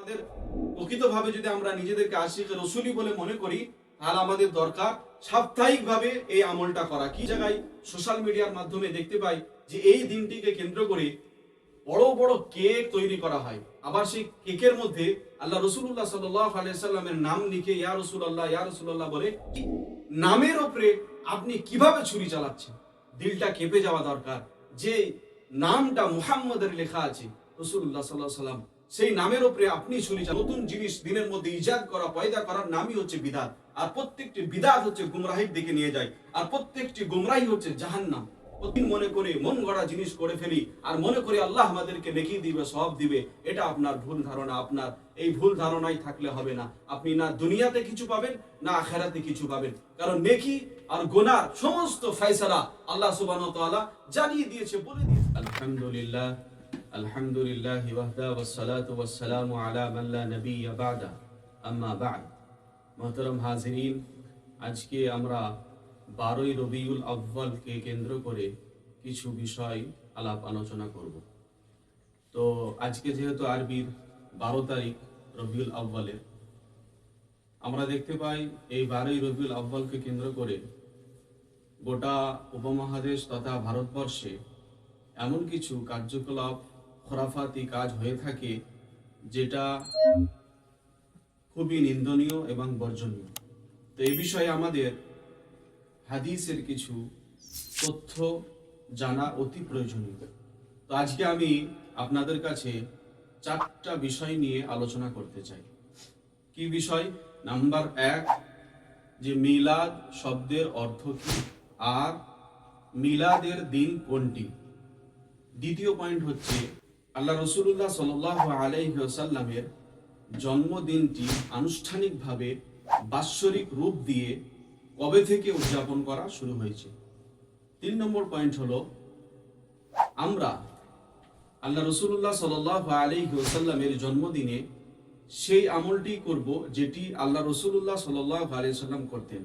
আমাদের প্রকৃতভাবে যদি আমরা নিজেদেরকে আশিক রসুলি বলে মনে করি, তাহলে আমাদের দরকার সাপ্তাহিকভাবে এই আমলটা করা। কি জায়গায় সোশ্যাল মিডিয়ার মাধ্যমে দেখতে পাই যে এই দিনটিকে কেন্দ্র করে বড় বড় কেক তৈরি করা হয়, আবার সেই কেকের মধ্যে আল্লাহ রসুল্লাহ সাল্লাল্লাহু আলাইহি সাল্লামের নাম লিখে ইয়া রাসূলুল্লাহ বলে। নামের উপরে আপনি কিভাবে ছুরি চালাচ্ছেন? দিলটা কেঁপে যাওয়া দরকার। যে নামটা মুহাম্মদের লেখা আছে রাসূলুল্লাহ সাল্লাল্লাহু আলাইহি সাল্লাম, সেই নামের উপরে আপনি ছুরি চালাচ্ছেন। নতুন জিনিস দিনের মধ্যে ইজাদ করা, পয়দা করার নামই হচ্ছে বিদআত। আর প্রত্যেকটি বিদআত হচ্ছে গুমরাহির দিকে নিয়ে যায়, আর প্রত্যেকটি গুমরাহি হচ্ছে জাহান্নাম। মনে করে মন গড়া জিনিস করে ফেলি আর মনে করি আল্লাহ আমাদেরকে নেকি দিবে, সব দিবে। এটা আপনার ভুল ধারণা। আপনার এই ভুল ধারণাই থাকলে হবে না। আপনি না দুনিয়াতে কিছু পাবেন, না আখিরাতে কিছু পাবেন। কারণ নেকি আর গুনাহ সমস্ত ফয়সালা আল্লাহ সুবহানাহু ওয়া তাআলা জানিয়ে দিয়েছে, বলে দিয়েছে। আলহামদুলিল্লাহ, আলহামদুলিল্লাহ ওয়াহদা ওয়াসসালাতু ওয়াসসালামু আলা মান লা নাবিয়্যা বা'দা, আম্মা বা'দ। মুহতারাম হাজিরিন, আজকে আমরা 12ই রবিউল আউয়ালকে কেন্দ্র করে কিছু বিষয় আলাপ আলোচনা করব। তো আজকে যেহেতু আরবির 12 তারিখ রবিউল আউয়ালের, আমরা দেখতে পাই এই 12ই রবিউল আউয়ালকে কেন্দ্র করে গোটা উপমহাদেশ তথা ভারতবর্ষে এমন কিছু কার্যকলাপ, খোরাফাতি কাজ হয়ে থাকে যেটা খুবই নিন্দনীয় এবং বর্জনীয়। তো এই বিষয়ে আমাদের হাদিসের কিছু তথ্য জানা অতি প্রয়োজনীয়। তো আজকে আমি আপনাদের কাছে 4টা বিষয় নিয়ে আলোচনা করতে চাই। কি বিষয়? নাম্বার 1, যে মিলাদ শব্দের অর্থ কি আর মিলাদের দিন কোনটি। দ্বিতীয় পয়েন্ট হচ্ছে আল্লাহ রাসূলুল্লাহ সাল্লাল্লাহু আলাইহি ওয়াসাল্লামের জন্মদিনটি আনুষ্ঠানিকভাবে বাৎসরিক রূপ দিয়ে কবে থেকে উদযাপন করা শুরু হয়েছে। 3 নম্বর পয়েন্ট হলো আমরা আল্লাহ রাসূলুল্লাহ সাল্লাল্লাহু আলাইহি ওয়াসাল্লামের জন্মদিনে সেই আমলটি করব যেটি আল্লাহ রাসূলুল্লাহ সাল্লাল্লাহু আলাইহি ওয়াসাল্লাম করতেন।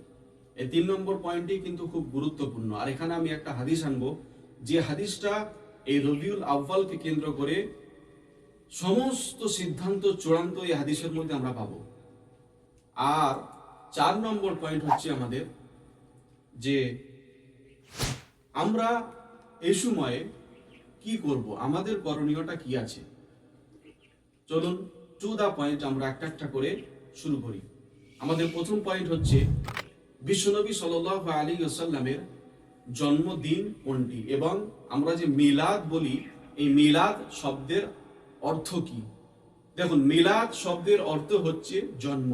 এই 3 নম্বর পয়েন্টটি কিন্তু খুব গুরুত্বপূর্ণ। আর এখানে আমি একটা হাদিস আনবো, যে হাদিসটা এই রবিউল আউয়ালকে কেন্দ্র করে সমস্ত সিদ্ধান্ত চূড়ান্ত এই হাদিসের মধ্যে আমরা পাবো। আর 4 নম্বর পয়েন্ট হচ্ছে আমাদের যে আমরা এই সময়ে কি করব, আমাদের করণীয়টা কি আছে। চলুন 14 পয়েন্ট আমরা একটা একটা করে শুরু করি। আমাদের প্রথম পয়েন্ট হচ্ছে বিশ্বনবী সাল্লাল্লাহু আলাইহি ওয়াসাল্লামের জন্মদিন কোনটি, এবং আমরা যে মিলাদ বলি, এই মিলাদ শব্দের অর্থ কি। দেখুন, মিলাদ শব্দের অর্থ হচ্ছে জন্ম,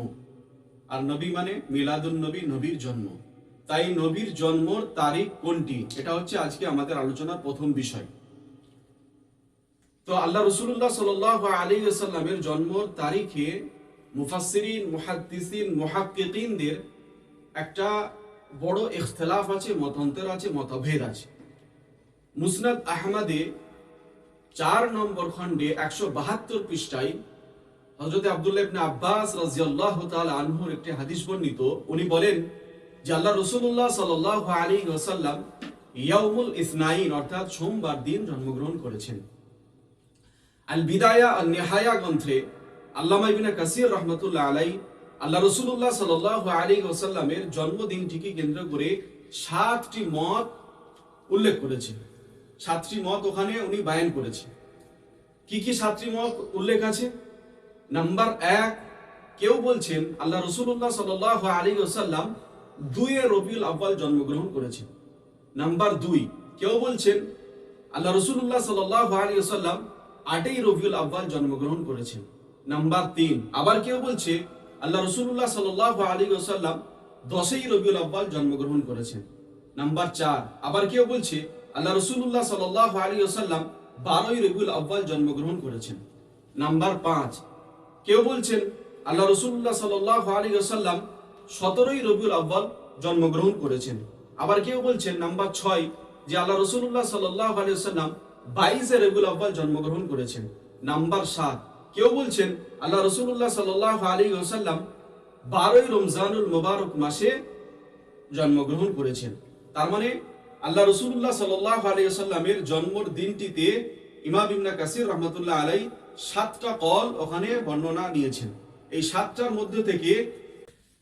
আর নবী মানে মিলাদুন নবী, নবীর জন্ম। তাই নবীর জন্মর তারিখ কোনটি, এটা হচ্ছে আজকে আমাদের আলোচনার প্রথম বিষয়। তো আল্লাহ রাসূলুল্লাহ সাল্লাল্লাহু আলাইহি ওয়াসাল্লামের জন্মর তারিখে মুফাসসিরিন, মুহাদ্দিসিন, মুহাক্কিকিনদের একটা বড় ইখতিলাফ আছে, মতান্তর আছে, মতভেদ আছে। মুসনাদ আহমদে 4 নম্বর খণ্ডে 172 পৃষ্ঠায় হযরত আব্দুল্লাহ ইবনে আব্বাস রাদিয়াল্লাহু তাআলা আনহুর একটি হাদিস বর্ণিত। উনি বলেন যে আল্লাহ রাসূলুল্লাহ সাল্লাল্লাহু আলাইহি ওয়াসাল্লাম ইয়াউমুল ইসনাইন অর্থাৎ সোমবার দিন জন্মগ্রহণ করেছেন। আল বিদায়া আন নিহায়া গ্রন্থে আল্লামা ইবনে কাসির রাহমাতুল্লাহ আলাইহি আল্লাহ রাসূলুল্লাহ সাল্লাল্লাহু আলাইহি ওয়াসাল্লামের জন্মদিনটিকে কেন্দ্র করে 7টি মত উল্লেখ করেছেন। 7টি মত ওখানে উনি বায়ান করেছেন। কি কি 7টি মত উল্লেখ আছে? নাম্বার 1, কেউ বলছেন আল্লাহ রাসূলুল্লাহ সাল্লাল্লাহু আলাইহি ওয়াসাল্লাম 2 রবিউল আউয়াল জন্মগ্রহণ করেছেন। নাম্বার 2, কেউ বলছেন আল্লাহ রাসূলুল্লাহ সাল্লাল্লাহু আলাইহি ওয়াসাল্লাম 8 রবিউল আউয়াল জন্মগ্রহণ করেছেন। নাম্বার 3, আবার কেউ বলছে আল্লাহ রাসূলুল্লাহ সাল্লাল্লাহু আলাইহি ওয়াসাল্লাম 10 রবিউল আউয়াল জন্মগ্রহণ করেছেন। নাম্বার 4, আবার কেউ বলছে আল্লাহ রাসূলুল্লাহ সাল্লাল্লাহু আলাইহি ওয়াসাল্লাম 12 রবিউল আউয়াল জন্মগ্রহণ করেছেন। নাম্বার 5, কেউ বলছেন আল্লাহ রাসূলুল্লাহ সাল্লাল্লাহু আলাইহি ওয়াসাল্লাম 17 রবিউল আউয়াল জন্মগ্রহণ করেছেন। আবার কেউ বলছেন নাম্বার 6, যে আল্লাহ রাসূলুল্লাহ সাল্লাল্লাহু আলাইহি ওয়াসাল্লাম 22 রবিউল আউয়াল জন্মগ্রহণ করেছেন। নাম্বার 7, কেউ বলছেন আল্লাহ রাসূলুল্লাহ সাল্লাল্লাহু আলাইহি ওয়াসাল্লাম 12 রমজানুল মুবারক মাসে জন্মগ্রহণ করেছেন। তার মানে আল্লাহ রাসূলুল্লাহ সাল্লাল্লাহু আলাইহি ওয়াসাল্লামের জন্মের দিনটিতে ইমাম ইবনে কাসির রাহমাতুল্লাহ আলাইহি 7টা কল ওখানে বর্ণনা নিয়েছেন। এই 7টার মধ্যে থেকে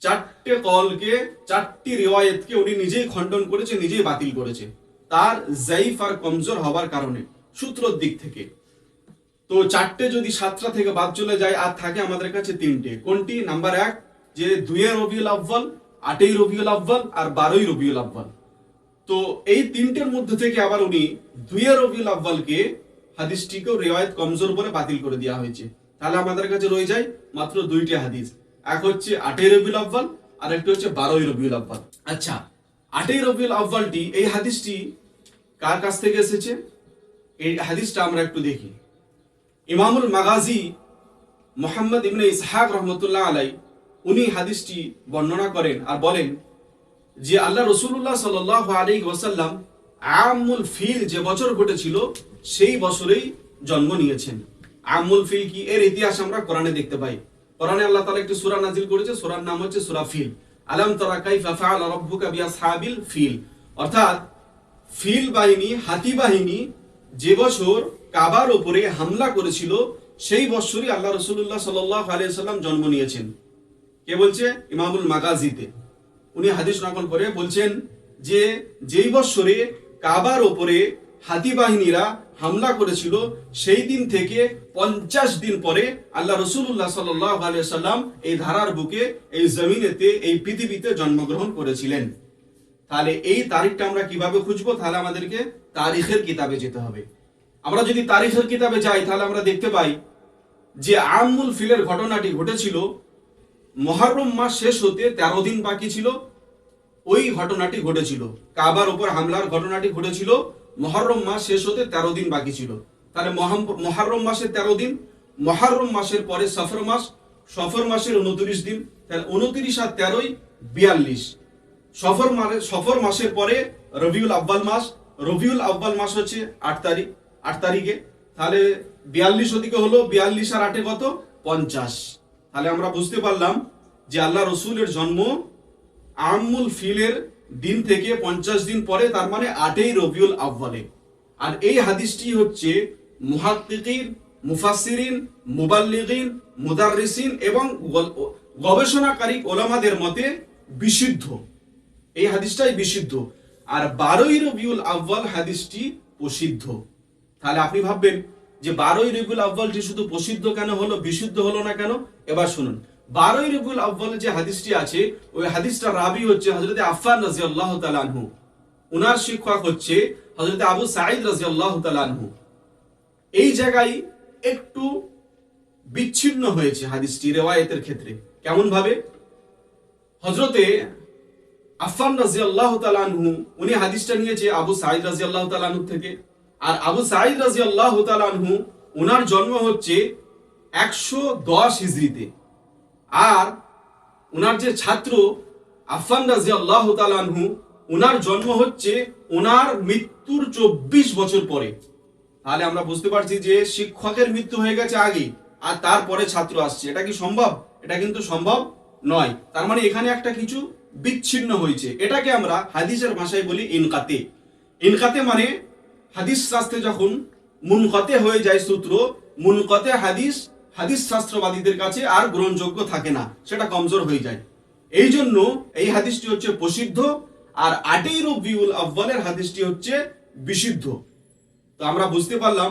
4টে কলকে, 4টি রিওয়ায়েতকে উনি নিজেই খণ্ডন করেছে, নিজেই বাতিল করেছে, তার জাইফ আর কমজোর হওয়ার কারণে সূত্রর দিক থেকে। তো 4টে যদি 7টা থেকে বাদ চলে যায়, আর থাকে আমাদের কাছে 3টে। কোনটি? নাম্বার 1 যে 2 রবিউল আউয়াল, 8 রবিউল আউয়াল আর 12 রবিউল আউয়াল। তো এই 3টের মধ্যে থেকে আবার উনি 2 রবিউল আউয়ালকে, হাদিসটিকেও রিওয়ায়াত কমজোর বলে বাতিল করে দেওয়া হয়েছে। তাহলে আমাদের কাছে রয়ে যায় মাত্র 2টে হাদিস, এক হচ্ছে 8 রবিউল আউয়াল আর একটা হচ্ছে 12 রবিউল আউয়াল। আচ্ছা, 8 রবিউল আউয়ালটি, এই হাদিসটি কার কাছ থেকে এসেছে? এই হাদিসটা আমরা একটু দেখি। ইমামুল মাগাজি মুহাম্মদ ইবনে ইসহাক রহমতুল্লাহ আলাই উনি হাদিসটি বর্ণনা করেন আর বলেন যে আল্লাহ রাসূলুল্লাহ সাল্লাল্লাহু আলাইহি ওয়াসাল্লাম আমুল ফিল যে বছর ঘটেছিল সেই বছরেই জন্ম নিয়েছেন। আমুল ফিল কি? এর ইতিহাস আমরা কোরআনে দেখতে পাই। কোরআনে আল্লাহ তাআলা একটি সূরা নাজিল করেছে, সূরার নাম হচ্ছে সূরা ফিল। আলাম তারা কাইফা ফাআলা রাব্বুকা বিআসহাবিল ফিল। অর্থাৎ ফিল বাহিনী, হাতি বাহিনী যে বছর কাবার উপরে হামলা করেছিল সেই বছরই আল্লাহ রাসূলুল্লাহ সাল্লাল্লাহু আলাইহি ওয়াসাল্লাম জন্ম নিয়েছেন। কে বলছে? ইমামুল মাগাজিতে উনি হাদিস নকল করে বলছেন যে যেই বছরে কাবার উপরে হাতি বাহিনীরা হামলা করেছিল সেই দিন থেকে 50 দিন পরে আল্লাহ রাসূলুল্লাহ সাল্লাল্লাহু আলাইহি ওয়াসাল্লাম এই ধারার বুকে, এই জমিনেতে, এই পৃথিবীতে জন্মগ্রহণ করেছিলেন। তাহলে এই তারিখটা আমরা কিভাবে খুঁজবো? তাহলে আমাদেরকে তারিখের কিতাবে যেতে হবে। আমরা যদি তারিখের কিতাবে যাই তাহলে আমরা দেখতে পাই যে আমুল ফিলের ঘটনাটি ঘটেছিল মুহররম মাস শেষ হতে 13 দিন বাকি ছিল। ওই ঘটনাটি ঘটেছিল, কাবার উপর হামলার ঘটনাটি ঘটেছিল মুহররম মাস শেষ হতে 13 দিন বাকি ছিল। তাহলে মুহররম মাসের 13 দিন, মুহররম মাসের পরে সফর মাস, সফর মাসের 29 দিন, তাহলে 29 আর 13 42। সফর মাসের পরে রবিউল আউয়াল মাস, রবিউল আউয়াল মাস হচ্ছে 8 তারিখে, তাহলে 42 ওদিকে হলো, 42 আর 8 কত? 50। তাহলে আমরা বুঝতে পারলাম যে আল্লাহ রসুলের জন্ম আমুল ফিলের দিন থেকে 50 দিন পরে, তার মানে 8 রবিউল আউয়ালে। আর এই হাদিসটি হচ্ছে মুহাক্কিকিন, মুফাসসিরিন, মুবাল্লিগিন, মুদাররিসিন এবং গবেষণাকারী ওলামাদের মতে বিশুদ্ধ। এই হাদিসটাই বিশুদ্ধ। আর 12 রবিউল আউয়াল হাদিসটি প্রসিদ্ধ। তাহলে আপনি ভাববেন যে 12 রবিউল আউয়ালটি শুধু প্রসিদ্ধ কেন হলো, বিশুদ্ধ হলো না কেন? এবার শুনুন, 12 রবিউল আউয়ালে যে হাদিসটি আছে ওই হাদিসটা রাবি হচ্ছে হযরত আফফান রাদিয়াল্লাহু তাআলা আনহু, ওনার শিক্ষক হচ্ছে হযরত আবু সাঈদ রাদিয়াল্লাহু তাআলা আনহু। এই জায়গায় একটু বিচ্ছিন্ন হয়েছে হাদিসটি রিওয়ায়াতের ক্ষেত্রে। কেমন ভাবে? হযরতে আফফান রাদিয়াল্লাহু তাআলা আনহু উনি হাদিসটা নিয়েছে আবু সাঈদ রাদিয়াল্লাহু তাআলা আনহু থেকে। আর আবু সাঈদ রাদিয়াল্লাহু তাআলা আনহু ওনার জন্ম হচ্ছে 110 হিজরিতে। আর ওনার যে ছাত্র আফফান রাদিয়াল্লাহু তাআলা আনহু ওনার জন্ম হচ্ছে ওনার মৃত্যুর 24 বছর পরে। তাহলে আমরা বুঝতে পারছি যে শিক্ষকের মৃত্যু হয়ে গেছে আগে আর তারপরে ছাত্র আসছে। এটা কি সম্ভব? এটা কিন্তু সম্ভব নয়। তার মানে এখানে একটা কিছু বিচ্ছিন্ন হয়েছে। এটাকে আমরা হাদিসের ভাষায় বলি ইনকাতে। ইনকাতে মানে হাদিস শাস্ত্রে যখন মুনকাতে হয়ে যায় সূত্র, মুনকাতে হাদিস হাদিস শাস্ত্রবাদীদের কাছে আর গ্রহণযোগ্য থাকে না, সেটা কমজোর হয়ে যায়। এই জন্য এই হাদিসটি হচ্ছে প্রসিদ্ধ আর 8 রবিউল আউয়ালের হাদিসটি হচ্ছে বিশুদ্ধ। তো আমরা বুঝতে পারলাম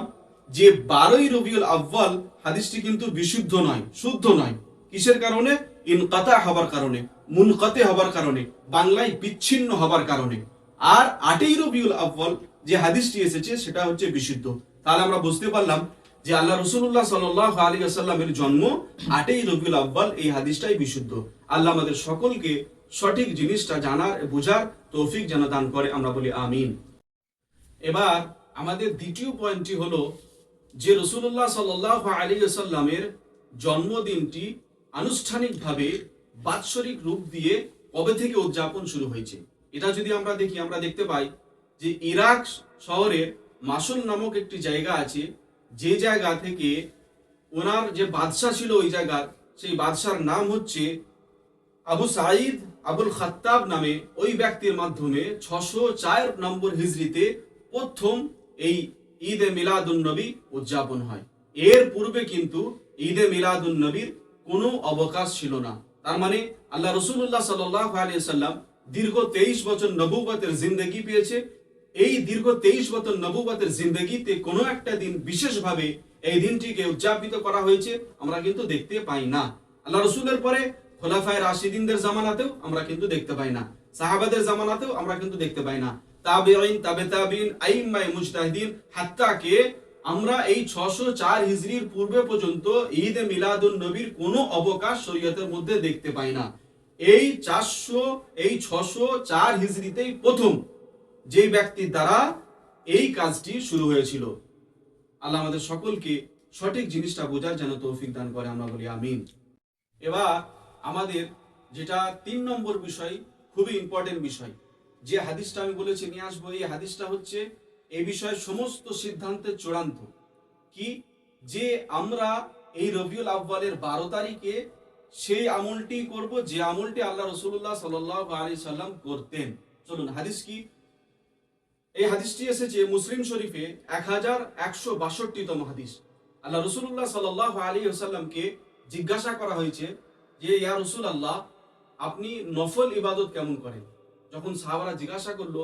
যে 12 রবিউল আউয়াল হাদিসটি কিন্তু বিশুদ্ধ নয়, শুদ্ধ নয়। কিসের কারণে? ইনকাতা হবার কারণে, মুনকাতে হবার কারণে, বাংলায় বিচ্ছিন্ন হবার কারণে। আর 8 রবিউল আউয়াল যে হাদিসটি এসেছে সেটা হচ্ছে বিশুদ্ধ। তাহলে আমরা বুঝতে পারলাম যে আল্লাহ রাসূলুল্লাহ সাল্লাল্লাহু আলাইহি ওয়াসাল্লামের জন্ম 8 রবিউল আউয়াল, এই হাদিসটাই বিশুদ্ধ। আল্লাহ আমাদের সকলকে সঠিক জিনিসটা জানার, বোঝার তৌফিক যেন দান করে, আমরা বলি আমিন। এবার আমাদের দ্বিতীয় পয়েন্টটি হলো যে রাসূলুল্লাহ সাল্লাল্লাহু আলাইহি ওয়াসাল্লামের জন্মদিনটি আনুষ্ঠানিকভাবে বাৎসরিক রূপ দিয়ে কবে থেকে উদযাপন শুরু হয়েছে। এটা যদি আমরা দেখি, আমরা দেখতে পাই যে ইরাক শহরে মাসুল নামক একটি জায়গা আছে, যে জায়গা থেকে ওনার যে বাদশাহ ছিল ওই জায়গার, সেই বাদশার নাম হচ্ছে আবু সাঈদ আবুল খাত্তাব নামে ওই ব্যক্তির মাধ্যমে 604 নম্বর হিজরিতে প্রথম এই ঈদে মিলাদুন নবী উদযাপন হয়। এর পূর্বে কিন্তু ঈদে মিলাদুন নবীর কোনো অবকাশ ছিল না। তার মানে আল্লাহ রাসূলুল্লাহ সাল্লাল্লাহু আলাইহি সাল্লাম দীর্ঘ 23 বছর নবুয়তের জিন্দেগি পেয়েছে। এই দীর্ঘ 23 বছর নবুয়তের জিন্দেগিতে কোনো একটা দিন বিশেষভাবে এই দিনটিকে উদযাপিত করা হয়েছে আমরা কিন্তু দেখতে পাই না। আল্লাহ রাসূলের পরে খোলাফায়ে রাশিদিনদের জামানাতেও আমরা কিন্তু দেখতে পাই না, সাহাবাদের জামানাতেও আমরা কিন্তু দেখতে পাই না, তাবেঈন, তাবে তাবেঈন, আইম্মায়ে মুজতাহিদিন, হাত্তা কে আমরা এই 604 হিজরির পূর্বে পর্যন্ত ঈদে মিলাদুন নবীর কোনো অবকাশ শরীয়তের মধ্যে দেখতে পাই না। এই 604 হিজরিতেই প্রথম যে ব্যক্তির দ্বারা এই কাজটি শুরু হয়েছিল। আল্লাহ আমাদের সকলকে সঠিক জিনিসটা বোঝার যেন তৌফিক দান করে, আমরা বলি আমিন। এবার আমাদের যেটা 3 নম্বর বিষয়, খুবই ইম্পর্টেন্ট বিষয়, যে হাদিসটা আমি বলেছি নিয়ে আসবো, এই হাদিসটা হচ্ছে এই বিষয়ে সমস্ত সিদ্ধান্তের চূড়ান্ত কি, যে আমরা এই রবিউল আউয়ালের 12 তারিখে সেই আমলটি করব যে আমলটি আল্লাহ রাসূলুল্লাহ সাল্লাল্লাহু আলাইহি সাল্লাম করতেন। চলুন হাদিস কি। এই হাদিসটি এসেছে মুসলিম শরীফে 1162তম হাদিস। আল্লাহ রাসূলুল্লাহ সাল্লাল্লাহু আলাইহি ওয়াসাল্লামকে জিজ্ঞাসা করা হয়েছে যে ইয়া রাসূলুল্লাহ, আপনি নফল ইবাদত কেমন করেন? যখন সাহাবারা জিজ্ঞাসা করলো,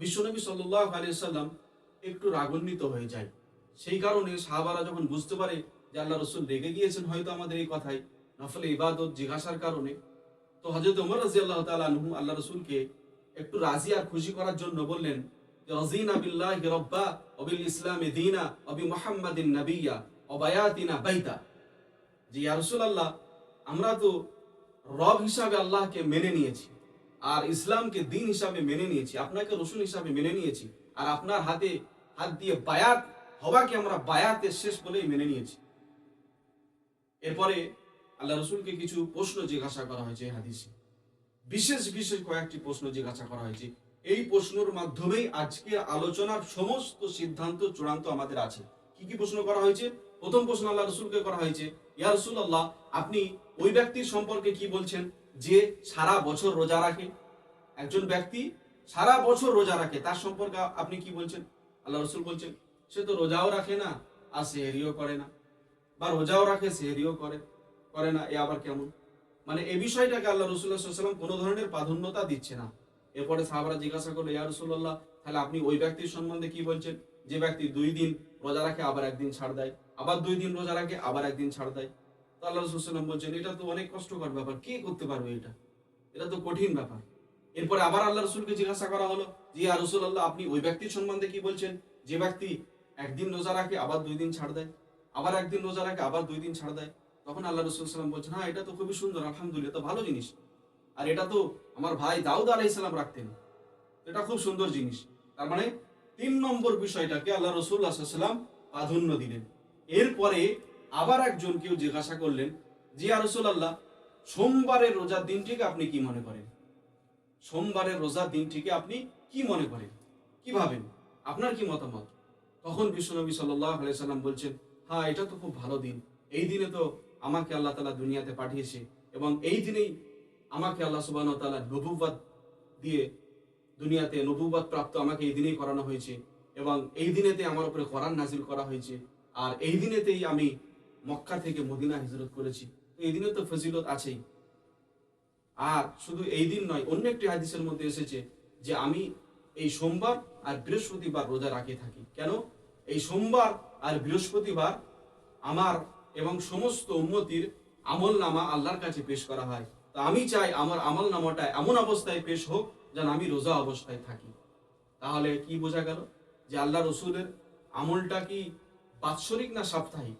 বিশ্বনবী সাল্লাল্লাহু আলাইহি ওয়াসাল্লাম একটু রাগান্বিত হয়ে যায়। সেই কারণে সাহাবারা যখন বুঝতে পারে যে আল্লাহ রাসূল রেগে গিয়েছেন হয়তো আমাদের এই কথায়, নফল ইবাদত জিজ্ঞাসার কারণে, তো হযরত ওমর রাদিয়াল্লাহু তাআলা আনহু আল্লাহ রাসূলকে একটু রাজি আর খুশি করার জন্য বললেন, রাযিনা বিল্লাহি রাব্বা ওয়া বিল ইসলামি দীনা ওয়া বি মুহাম্মাদিন নাবিয়্যা ওয়া বায়াতিনা বাইতা। যে ইয়া রাসূলুল্লাহ, আমরা তো রব হিসাবে আল্লাহকে মেনে নিয়েছি আর ইসলামকে দিন হিসাবে মেনে নিয়েছি, আপনাকে রাসূল হিসাবে মেনে নিয়েছি, আর আপনার হাতে হাত দিয়ে বায়াত হওয়াকে আমরা বায়াতের শেষ বলেই মেনে নিয়েছি। এরপরে আল্লাহ রাসূলকে কিছু প্রশ্ন জিজ্ঞাসা করা হয়েছে হাদিসে, বিশেষ বিশেষ কয়েকটি প্রশ্ন জিজ্ঞাসা করা হয়েছে। এই প্রশ্নের মাধ্যমেই আজকের আলোচনার সমস্ত সিদ্ধান্ত চূড়ান্ত আমাদের আছে। কি কি প্রশ্ন করা হয়েছে? প্রথম প্রশ্ন আল্লাহ রাসূলকে করা হয়েছে, ইয়া রাসূলুল্লাহ, আপনি ওই ব্যক্তির সম্পর্কে কি বলছেন যে সারা বছর রোজা রাখে? একজন ব্যক্তি সারা বছর রোজা রাখে, তার সম্পর্কে আপনি কি বলছেন? আল্লাহ রাসূল বলছেন, সে তো রোজাও রাখে না আর সেহরিও করে না, বা রোজাও রাখে সেহরিও করে না, এ আবার কেমন? মানে এই বিষয়টাকে আল্লাহ রাসূলুল্লাহ সাল্লাল্লাহু আলাইহি ওয়াসাল্লাম কোনো ধরনের প্রাধান্যতা দিচ্ছে না। এরপরে সাহাবারা জিজ্ঞাসা করলো, ইয়া রাসূলুল্লাহ, তাহলে আপনি ওই ব্যক্তির সম্বন্ধে কি বলছেন যে ব্যক্তি 2 দিন রোজা রাখে আবার একদিন ছাড় দেয়, আবার 2 দিন রোজা রাখে আবার একদিন ছাড় দেয়? তো আল্লাহ রাসূল সাল্লাল্লাহু আলাইহি ওয়াসাল্লাম বলছেন, এটা তো অনেক কষ্টকর ব্যাপার, কে করতে পারবে এটা তো কঠিন ব্যাপার। এরপরে আবার আল্লাহ রাসূলকে জিজ্ঞাসা করা হলো যে ইয়া রাসূলুল্লাহ, আপনি ওই ব্যক্তির সম্বন্ধে কি বলছেন যে ব্যক্তি একদিন রোজা রাখে আবার 2 দিন ছাড় দেয়, আবার একদিন রোজা রাখে আবার 2 দিন ছাড় দেয়? তখন আল্লাহ রাসূল সাল্লাল্লাহু আলাইহি ওয়াসাল্লাম বলছেন, হ্যাঁ, এটা তো খুবই সুন্দর, আলহামদুলিল্লাহ, তো ভালো জিনিস, আর এটা তো আমার ভাই দাউদ আলাইহিস সালাম রাখতেন, এটা খুব সুন্দর জিনিস। তার মানে 3 নম্বর বিষয়টাকে আল্লাহ রাসূলুল্লাহ সাল্লাল্লাহু আলাইহি ওয়াসাল্লাম প্রাধান্য দিলেন। এরপরে আবার একজন কেউ জিজ্ঞাসা করলেন যে ইয়া রাসূলুল্লাহ, সোমবারের রোজার দিনটিকে আপনি কি মনে করেন? সোমবারের রোজার দিনটিকে আপনি কি মনে করেন, কি ভাবেন, আপনার কি মতামত? তখন বিশ্বনবী সাল্লাল্লাহু আলাইহি সাল্লাম বলছেন, হ্যাঁ, এটা তো খুব ভালো দিন, এই দিনে তো আমাকে আল্লাহ তাআলা দুনিয়াতে পাঠিয়েছে এবং এই দিনেই আমাকে আল্লাহ সুবহানাহু ওয়া তাআলা নবুয়ত দিয়ে দুনিয়াতে নবুয়ত প্রাপ্ত আমাকে এই দিনেই করানো হয়েছে এবং এই দিনেতে আমার উপরে কোরআন নাজিল করা হয়েছে, আর এই দিনেতেই আমি মক্কা থেকে মদিনা হিজরত করেছি, তো এই দিনে তো ফজিলত আছেই। আর শুধু এই দিন নয়, অন্য একটি হাদিসের মধ্যে এসেছে যে আমি এই সোমবার আর বৃহস্পতিবার রোজা রাখে থাকি। কেন? এই সোমবার আর বৃহস্পতিবার আমার এবং সমস্ত উম্মতির আমল নামা আল্লাহর কাছে পেশ করা হয়, তো আমি চাই আমার আমল নামাটা এমন অবস্থায় পেশ হোক যেন আমি রোজা অবস্থায় থাকি। তাহলে কি বোঝা গেল যে আল্লাহ রসুলের আমলটা কি বাৎসরিক না সাপ্তাহিক?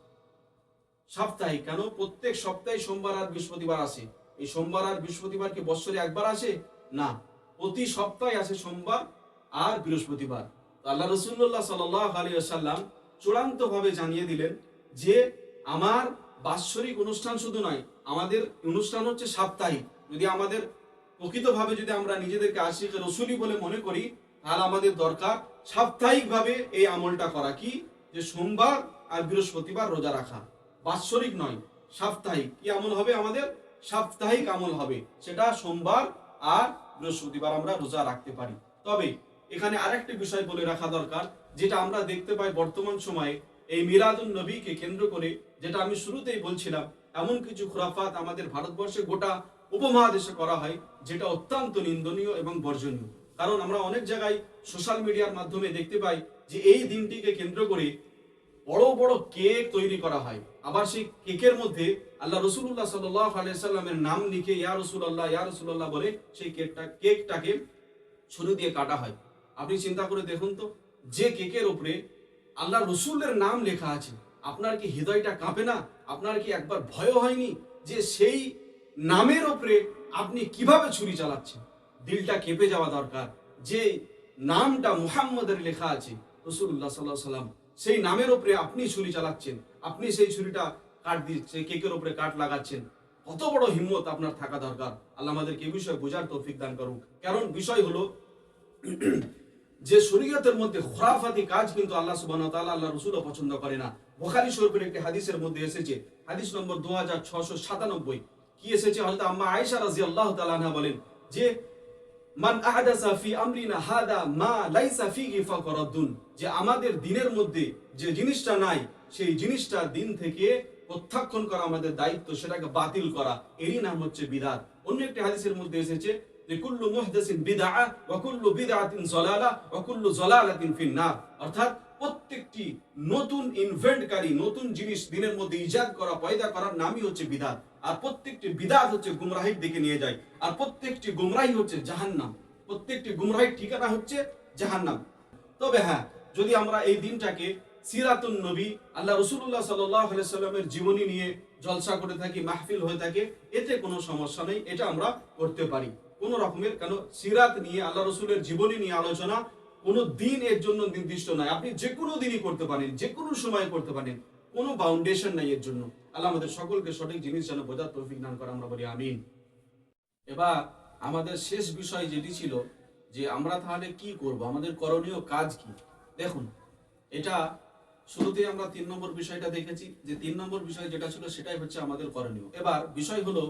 সাপ্তাহিক। কেন? প্রত্যেক সপ্তাহে সোমবার আর বৃহস্পতিবার আসে। এই সোমবার আর বৃহস্পতিবার কি বৎসরে একবার আসে? না, প্রতি সপ্তাহে আসে সোমবার আর বৃহস্পতিবার। আল্লাহ রাসূলুল্লাহ সাল্লাল্লাহু আলাইহি ওয়াসাল্লাম চূড়ান্ত ভাবে জানিয়ে দিলেন যে আমার বাৎসরিক অনুষ্ঠান শুধু নয়, আমাদের অনুষ্ঠান হচ্ছে সাপ্তাহিক। যদি আমাদের প্রকৃতভাবে যদি আমরা নিজেদেরকে আশিক রসুলি বলে মনে করি, তাহলে আমাদের দরকার সাপ্তাহিকভাবে এই আমলটা করা। কি? যে সোমবার আর বৃহস্পতিবার রোজা রাখা। বাৎসরিক নয়, সাপ্তাহিক। কি আমল হবে? আমাদের সাপ্তাহিক আমল হবে, সেটা সোমবার আর বৃহস্পতিবার আমরা রোজা রাখতে পারি। তবে এখানে আরেকটি বিষয় বলে রাখা দরকার, যেটা আমরা দেখতে পাই বর্তমান সময়ে এই মিলাদুন নবীকে কেন্দ্র করে, যেটা আমি শুরুতেই বলছিলাম, এমন কিছু খুরাফাত আমাদের ভারতবর্ষে গোটা উপমহাদেশে করা হয়, যেটা অত্যন্ত নিন্দনীয় এবং বর্জনীয়। কারণ আমরা অনেক জায়গায় সোশ্যাল মিডিয়ার মাধ্যমে দেখতে পাই যে এই দিনটিকে কেন্দ্র করে বড় বড় কেক তৈরি করা হয়, আবার সেই কেকের মধ্যে আল্লাহ রসুল্লাহ সাল্লাল্লাহু আলাইহি সাল্লামের নাম লিখে ইয়া রাসূলুল্লাহ বলে সেই কেকটাকে ছুরি দিয়ে কাটা হয়। আপনি চিন্তা করে দেখুন তো, যে কেকের উপরে আল্লাহ রসুলের নাম লেখা আছে, আপনার কি হৃদয়টা কাঁপে না? আপনার কি একবার ভয় হয়নি যে সেই নামের উপরে আপনি কিভাবে ছুরি চালাচ্ছেন? দিলটা কেঁপে যাওয়া দরকার। যে নামটা মুহাম্মদের লেখা আছে, রাসূলুল্লাহ সাল্লাল্লাহু আলাইহি সাল্লাম, সেই নামের উপরে আপনি ছুরি চালাচ্ছেন, আপনি সেই ছুরিটা কাট দিচ্ছেন, কেকের উপরে কাট লাগাচ্ছেন। কত বড় হিম্মত আপনার থাকা দরকার। আল্লাহ আমাদেরকে এই বিষয়ে বোঝার তৌফিক দান করুন। কারণ বিষয় হলো যে শরীয়তের মধ্যে খুরাফাতি কাজ কিন্তু আল্লাহ সুবহানাহু ওয়া তাআলা, আল্লাহ রাসূলও পছন্দ করে না। বুখারী শরীফের একটি হাদিসের মধ্যে এসেছে, হাদিস নম্বর 2697, কি এসেছে? হযরত আম্মা আয়েশা রাদিয়াল্লাহু তাআলা আনহা বলেন যে মান আহদাসা ফি আমরিনা হাদা মা লাইসা ফিহি ফাকরাদুন, যে আমাদের দিনের মধ্যে যে জিনিসটা নাই, সেই জিনিসটা দিন থেকে প্রত্যাখ্যান করা আমাদের দায়িত্ব, সেটাকে বাতিল করা, এরই নাম হচ্ছে বিদআত। অন্য একটি হাদিসের মধ্যে এসেছে যে কুল্লু মুহদাসিন বিদআ ওয়া কুল্লু বিদআতিন যালালা ওয়া কুল্লু যালালাতিন ফিন-নার, অর্থাৎ প্রত্যেকটি নতুন ইনভেন্টকারী, নতুন জিনিস দিনের মধ্যে ইজাদ করা, পয়দা করার নামই হচ্ছে বিদআত। আর প্রত্যেকটি বিদআত হচ্ছে গুমরাহির দিকে নিয়ে যায়, আর প্রত্যেকটি গুমরাহি হচ্ছে জাহান্নাম। প্রত্যেকটি গুমরাহির ঠিকানা হচ্ছে জাহান্নাম। তবে হ্যাঁ, যদি আমরা এই দিনটাকে সিরাতুন নবী, আল্লাহ রাসূলুল্লাহ সাল্লাল্লাহু আলাইহি সাল্লামের জীবনী নিয়ে জলসা করে থাকি, মাহফিল হয়ে থাকে, এতে কোনো সমস্যা নেই, এটা আমরা করতে পারি কোন রকমের। কেন সিরাত নিয়ে, আল্লাহ রাসূলের জীবনী নিয়ে আলোচনা কোনো দিন এর জন্য নির্দিষ্ট নয়, আপনি যে কোনো দিনই করতে পারেন, যে কোনো সময় করতে পারেন, কোনো বাউন্ডেশন নাই এর জন্য। আল্লাহ আমাদের সকলকে সঠিক জিনিস যেন বোঝার তৌফিক দান করে, আমরা বলি আমিন। এবার আমাদের শেষ বিষয় যেটি ছিল যে আমরা তাহলে কি করব, আমাদের করণীয় কাজ কি। দেখুন, এটা শুরুতেই আমরা 3 নম্বর বিষয়টা দেখেছি, যে 3 নম্বর বিষয় যেটা ছিল সেটাই হচ্ছে আমাদের করণীয়। এবার বিষয় হলো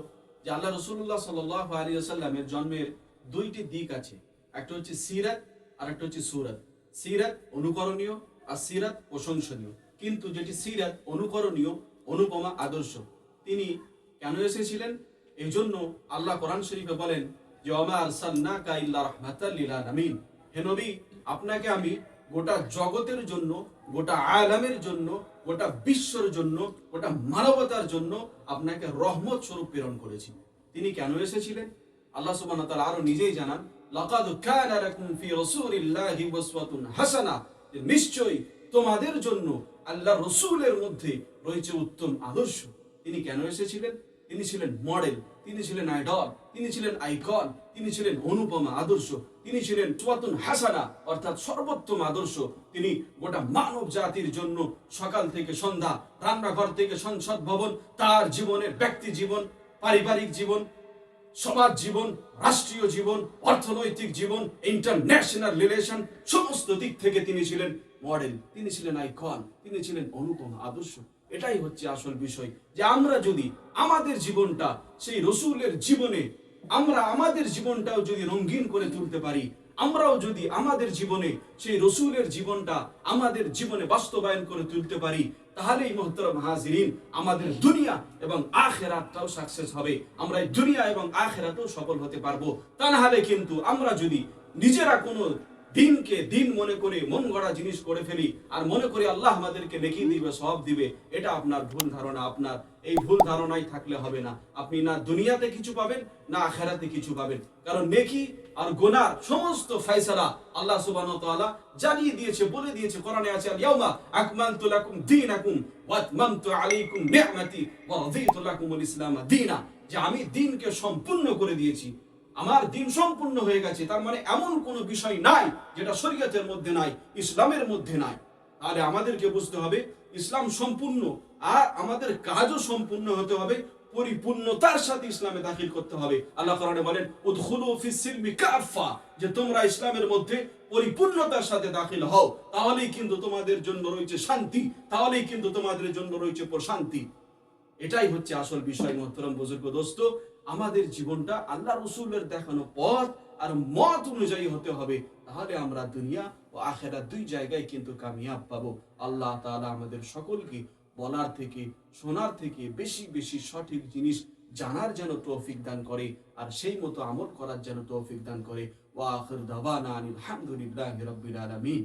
যে আল্লাহ রাসূলুল্লাহ সাল্লাল্লাহু আলাইহি ওয়াসাল্লামের জন্মের দুইটি দিক আছে, একটা হচ্ছে সিরাত আর একটা হচ্ছে সুরাত। সিরাত অনুকরণীয় আর সিরাত প্রশংসনীয়। কিন্তু যেটি সিরাত অনুকরণীয়, অনুপমা, আদর্শ, তিনি কেন এসেছিলেন? এই জন্য আল্লাহ কোরআন শরীফে বলেন যে ওমা আরসালনাকা ইল্লা রাহমাতাল লিল আলামিন, হে নবী, আপনাকে আমি গোটা জগতের জন্য, গোটা আলামের জন্য, গোটা বিশ্বর জন্য, গোটা মানবতার জন্য আপনাকে রহমত স্বরূপ প্রেরণ করেছি। তিনি কেন এসেছিলেন? আল্লাহ সুবহানাহু ওয়া তাআলা আরো নিজেই জানান, লাকাদ কানা লাকুম ফি রাসূলিল্লাহি উসওয়াতুন হাসানা, নিশ্চয়ই তোমাদের জন্য আল্লাহ রাসূলের মধ্যে রয়েছে উত্তম আদর্শ। তিনি কেন এসেছিলেন? তিনি ছিলেন মডেল, তিনি ছিলেন আইডল, তিনি ছিলেন আইকন, তিনি ছিলেন অনুপমা আদর্শ, তিনি ছিলেন উসওয়াতুন হাসানা, অর্থাৎ সর্বোত্তম আদর্শ। তিনি গোটা মানব জাতির জন্য সকাল থেকে সন্ধ্যা, রান্নাঘর থেকে সংসদ ভবন, তার জীবনের ব্যক্তি জীবন, পারিবারিক জীবন, সমাজ জীবন, রাষ্ট্রীয় জীবন, অর্থনৈতিক জীবন, ইন্টারন্যাশনাল রিলেশন, সমস্ত দিক থেকে তিনি ছিলেন মডেল, তিনি ছিলেন আইকন, তিনি ছিলেন অনুপমা আদর্শ। এটাই হচ্ছে আসল বিষয়, যে আমরা যদি আমাদের জীবনটা সেই রসুলের জীবনে, আমরা আমাদের জীবনটাও যদি রঙিন করে তুলতে পারি, আমরাও যদি আমাদের জীবনে সেই রসুলের জীবনটা আমাদের জীবনে বাস্তবায়ন করে তুলতে পারি, তাহলেই মুহতারাম হাজিরিন, আমাদের দুনিয়া এবং আখিরাতটাও সাকসেস হবে। আমরা এই দুনিয়া এবং আখিরাতেও সফল হতে পারবো। তা না হলে কিন্তু আমরা যদি নিজেরা কোনো দিনকে দিন মনে করে মন গড়া জিনিস করে ফেলি, আর মনে করি আল্লাহ আমাদেরকে নেকি দিবে, সওয়াব দিবে, এটা আপনার ভুল ধারণা। আপনার এই ভুল ধারণাই থাকলে হবে না, আপনি না দুনিয়াতে কিছু পাবেন, না আখিরাতে কিছু পাবেন। কারণ নেকি আর গুনাহ সমস্ত ফয়সালা আল্লাহ সুবহানাহু ওয়া তাআলা জানিয়ে দিয়েছে, বলে দিয়েছে। কোরআনে আছে, আল ইয়াউমা আকমালতু লাকুম দীনাকুম ওয়া আতমামতু আলাইকুম নি'মাতি ওয়া রাদিতু লাকুমুল ইসলাম দীনা, যে আমি দ্বীনকে সম্পূর্ণ করে দিয়েছি, আমার দিন সম্পূর্ণ হয়ে গেছে। তার মানে এমন কোনো বিষয় নাই যেটা শরীয়তের মধ্যে নাই, ইসলামের মধ্যে নাই। তাহলে আমাদেরকে বুঝতে হবে ইসলাম সম্পূর্ণ, আর আমাদের কাজও সম্পূর্ণ হতে হবে, পরিপূর্ণতার সাথে ইসলামে দাখিল করতে হবে। আল্লাহ কোরআনে বলেন উদখুলু ফিস সিলমি কাফা, যে তোমরা ইসলামের মধ্যে পরিপূর্ণতার সাথে দাখিল হও, তাহলেই কিন্তু তোমাদের জন্য রয়েছে শান্তি, তাহলেই কিন্তু তোমাদের জন্য রয়েছে প্রশান্তি। এটাই হচ্ছে আসল বিষয়। মোহতরম বুজুর্গ দোস্ত, আমাদের জীবনটা আল্লাহ রসুলের দেখানো পথ আর মত অনুযায়ী হতে হবে, তাহলে আমরা দুনিয়া ও আখেরাত দুই জায়গায় কিন্তু কামিয়াব পাবো। আল্লাহ তাআলা আমাদের সকলকে বলার থেকে শোনার থেকে বেশি বেশি সঠিক জিনিস জানার যেন তৌফিক দান করে, আর সেই মতো আমল করার যেন তৌফিক দান করে। ওয়া আখির দাওয়ানা আনিল হামদুলিল্লাহি রাব্বিল আলামিন।